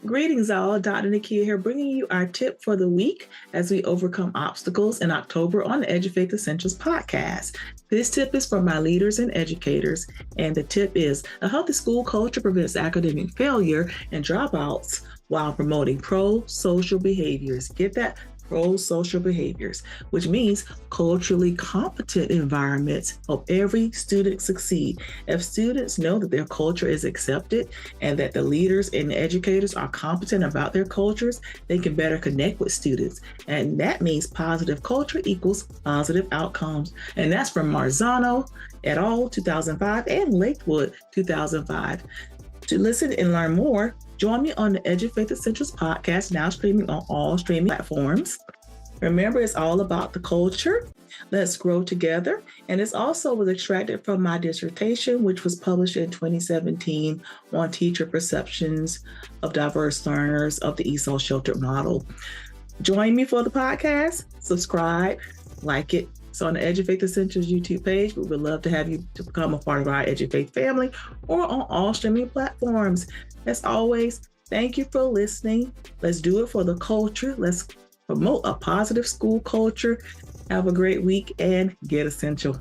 Greetings all, Dr. Nakia here, bringing you our tip for the week as we overcome obstacles in October on the Edufaith Essentials podcast. This tip is for my leaders and educators, and the tip is a healthy school culture prevents academic failure and dropouts while promoting pro-social behaviors. Get that? Pro-social behaviors, which means culturally competent environments help every student succeed. If students know that their culture is accepted and that the leaders and the educators are competent about their cultures, they can better connect with students. And that means positive culture equals positive outcomes. And that's from Marzano et al. 2005 and Lakewood 2005. To listen and learn more, join me on the Edufaith Essentials podcast, now streaming on all streaming platforms. Remember, it's all about the culture. Let's grow together. And this also was extracted from my dissertation, which was published in 2017 on teacher perceptions of diverse learners of the ESOL sheltered model. Join me for the podcast, subscribe, like it. So on the Edufaith Essentials YouTube page, we would love to have you to become a part of our Edufaith family or on all streaming platforms. As always, thank you for listening. Let's do it for the culture. Let's promote a positive school culture. Have a great week and get essential.